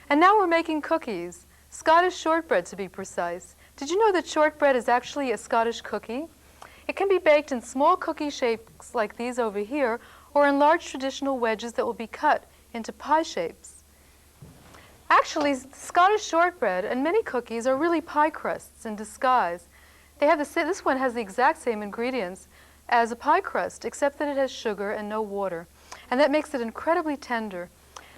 And now we're making cookies, Scottish shortbread to be precise. Did you know that shortbread is actually a Scottish cookie? It can be baked in small cookie shapes like these over here, or in large traditional wedges that will be cut into pie shapes. Actually, Scottish shortbread and many cookies are really pie crusts in disguise. This one has the exact same ingredients as a pie crust, except that it has sugar and no water. And that makes it incredibly tender.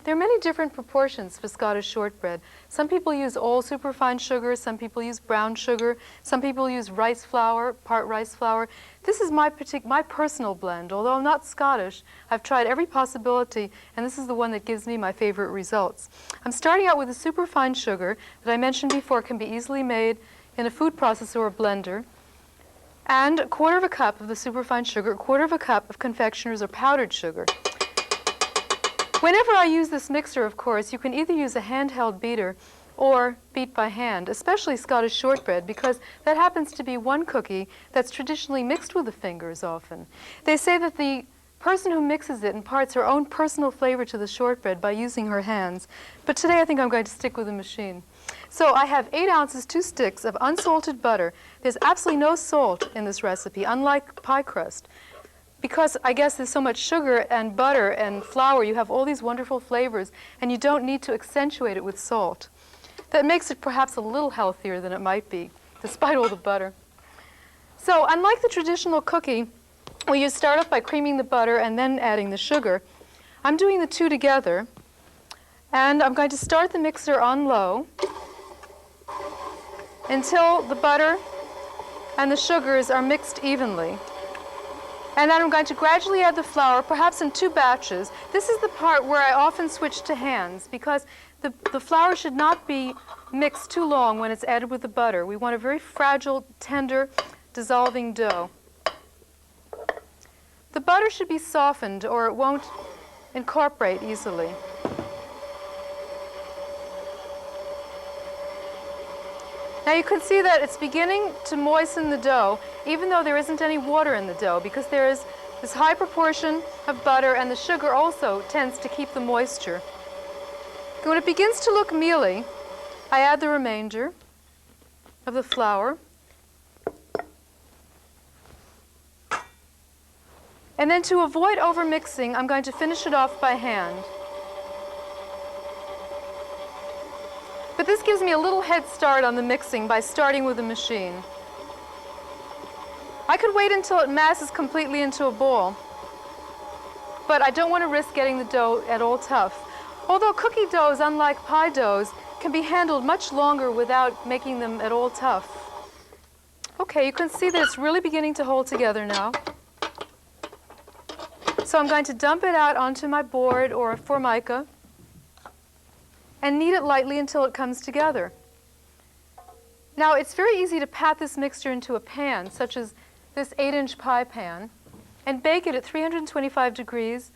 There are many different proportions for Scottish shortbread. Some people use all superfine sugar, some people use brown sugar, some people use rice flour, part rice flour. This is my personal blend. Although I'm not Scottish, I've tried every possibility, and this is the one that gives me my favorite results. I'm starting out with a superfine sugar that I mentioned before can be easily made in a food processor or blender, and a quarter of a cup of the superfine sugar, a quarter of a cup of confectioner's or powdered sugar. Whenever I use this mixer, of course, you can either use a handheld beater or beat by hand, especially Scottish shortbread, because that happens to be one cookie that's traditionally mixed with the fingers often. They say that the person who mixes it imparts her own personal flavor to the shortbread by using her hands. But today I think I'm going to stick with the machine. So I have 8 ounces, 2 sticks of unsalted butter. There's absolutely no salt in this recipe, unlike pie crust. Because I guess there's so much sugar and butter and flour, you have all these wonderful flavors, and you don't need to accentuate it with salt. That makes it perhaps a little healthier than it might be, despite all the butter. So unlike the traditional cookie, where you start off by creaming the butter and then adding the sugar, I'm doing the two together. And I'm going to start the mixer on low until the butter and the sugars are mixed evenly. And then I'm going to gradually add the flour, perhaps in 2 batches. This is the part where I often switch to hands, because the flour should not be mixed too long when it's added with the butter. We want a very fragile, tender, dissolving dough. The butter should be softened, or it won't incorporate easily. Now you can see that it's beginning to moisten the dough, even though there isn't any water in the dough, because there is this high proportion of butter, and the sugar also tends to keep the moisture. When it begins to look mealy, I add the remainder of the flour. And then to avoid overmixing, I'm going to finish it off by hand. But this gives me a little head start on the mixing by starting with the machine. I could wait until it masses completely into a ball, but I don't want to risk getting the dough at all tough. Although cookie doughs, unlike pie doughs, can be handled much longer without making them at all tough. Okay, you can see that it's really beginning to hold together now. So I'm going to dump it out onto my board or a formica and knead it lightly until it comes together. Now, it's very easy to pat this mixture into a pan, such as this 8-inch pie pan, and bake it at 325 degrees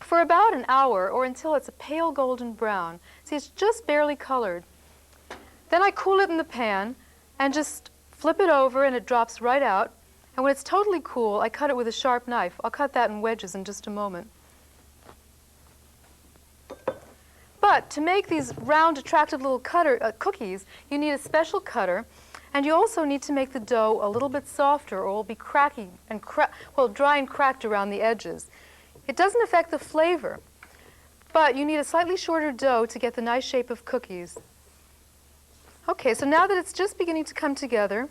for about an hour, or until it's a pale golden brown. See, it's just barely colored. Then I cool it in the pan and just flip it over, and it drops right out. And when it's totally cool, I cut it with a sharp knife. I'll cut that in wedges in just a moment. But to make these round, attractive little cookies, you need a special cutter, and you also need to make the dough a little bit softer, or it will be cracky and dry and cracked around the edges. It doesn't affect the flavor, but you need a slightly shorter dough to get the nice shape of cookies. Okay, so now that it's just beginning to come together,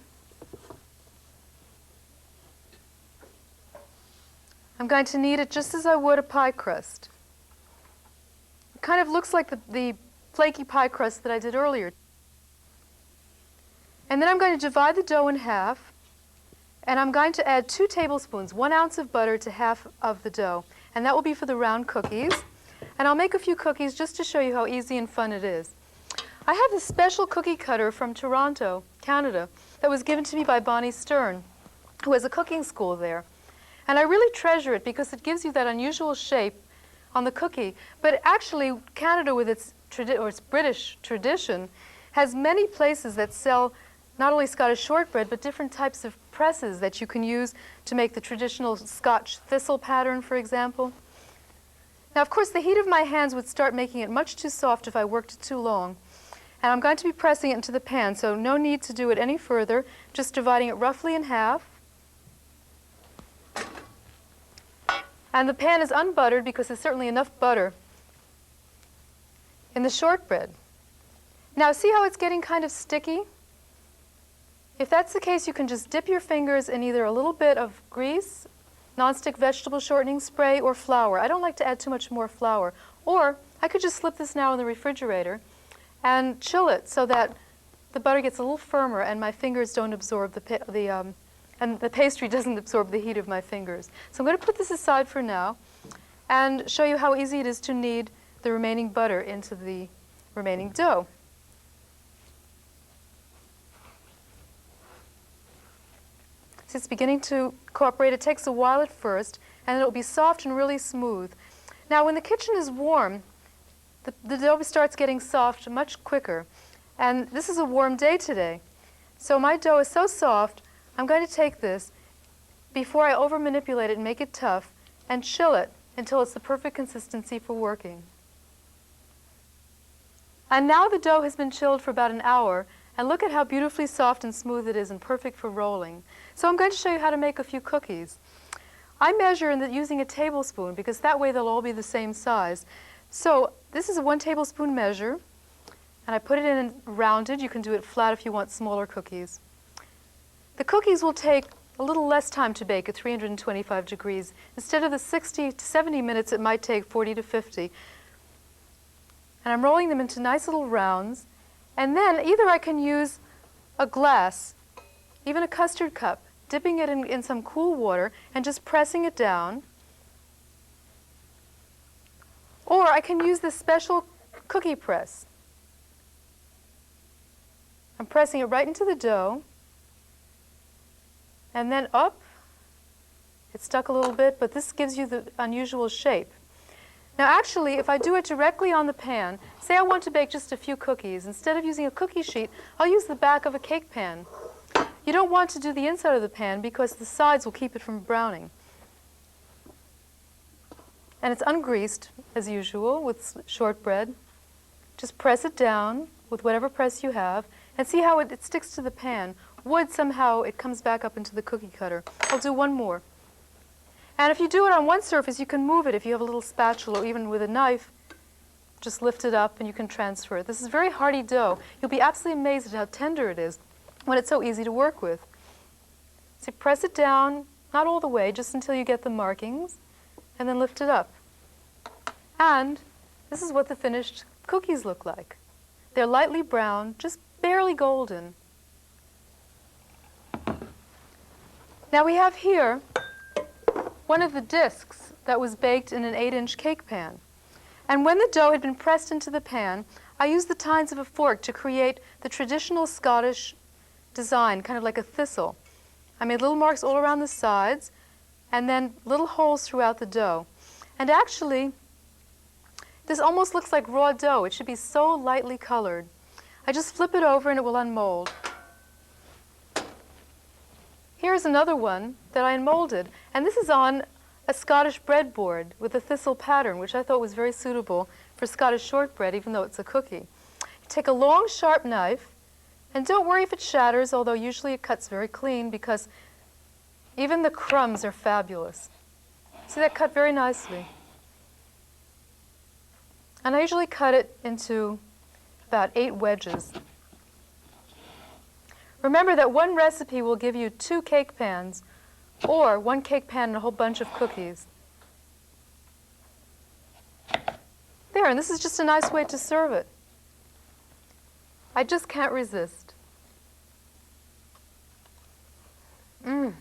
I'm going to knead it just as I would a pie crust. It kind of looks like the flaky pie crust that I did earlier. And then I'm going to divide the dough in half, and I'm going to add 2 tablespoons, 1 ounce of butter to half of the dough. And that will be for the round cookies. And I'll make a few cookies just to show you how easy and fun it is. I have this special cookie cutter from Toronto, Canada, that was given to me by Bonnie Stern, who has a cooking school there. And I really treasure it because it gives you that unusual shape on the cookie. But actually, Canada, with its British tradition, has many places that sell not only Scottish shortbread, but different types of presses that you can use to make the traditional Scotch thistle pattern, for example. Now, of course, the heat of my hands would start making it much too soft if I worked it too long. And I'm going to be pressing it into the pan, so no need to do it any further, just dividing it roughly in half. And the pan is unbuttered because there's certainly enough butter in the shortbread. Now, see how it's getting kind of sticky? If that's the case, you can just dip your fingers in either a little bit of grease, nonstick vegetable shortening spray, or flour. I don't like to add too much more flour. Or I could just slip this now in the refrigerator and chill it so that the butter gets a little firmer and my fingers don't absorb and the pastry doesn't absorb the heat of my fingers. So I'm going to put this aside for now and show you how easy it is to knead the remaining butter into the remaining dough. So it's beginning to cooperate. It takes a while at first, and it'll be soft and really smooth. Now, when the kitchen is warm, the dough starts getting soft much quicker. And this is a warm day today. So my dough is so soft, I'm going to take this before I over-manipulate it and make it tough and chill it until it's the perfect consistency for working. And now the dough has been chilled for about an hour, and look at how beautifully soft and smooth it is and perfect for rolling. So I'm going to show you how to make a few cookies. I measure using a tablespoon because that way they'll all be the same size. So this is a 1 tablespoon measure, and I put it in rounded. You can do it flat if you want smaller cookies. The cookies will take a little less time to bake at 325 degrees. Instead of the 60 to 70 minutes, it might take 40 to 50. And I'm rolling them into nice little rounds. And then either I can use a glass, even a custard cup, dipping it in some cool water and just pressing it down. Or I can use this special cookie press. I'm pressing it right into the dough. And then up. It's stuck a little bit, but this gives you the unusual shape. Now actually, if I do it directly on the pan, say I want to bake just a few cookies, instead of using a cookie sheet, I'll use the back of a cake pan. You don't want to do the inside of the pan because the sides will keep it from browning. And it's ungreased, as usual, with shortbread. Just press it down with whatever press you have, and see how it sticks to the pan. Wood, somehow, it comes back up into the cookie cutter. I'll do one more. And if you do it on one surface, you can move it if you have a little spatula, or even with a knife. Just lift it up and you can transfer it. This is very hearty dough. You'll be absolutely amazed at how tender it is when it's so easy to work with. So press it down, not all the way, just until you get the markings, and then lift it up. And this is what the finished cookies look like. They're lightly brown, just barely golden. Now we have here one of the discs that was baked in an 8-inch cake pan. And when the dough had been pressed into the pan, I used the tines of a fork to create the traditional Scottish design, kind of like a thistle. I made little marks all around the sides, and then little holes throughout the dough. And actually, this almost looks like raw dough. It should be so lightly colored. I just flip it over and it will unmold. Here's another one that I unmolded, and this is on a Scottish breadboard with a thistle pattern, which I thought was very suitable for Scottish shortbread, even though it's a cookie. You take a long, sharp knife, and don't worry if it shatters, although usually it cuts very clean because even the crumbs are fabulous. See, that cut very nicely. And I usually cut it into about 8 wedges. Remember that one recipe will give you 2 cake pans, or 1 cake pan and a whole bunch of cookies. There, and this is just a nice way to serve it. I just can't resist. Mmm.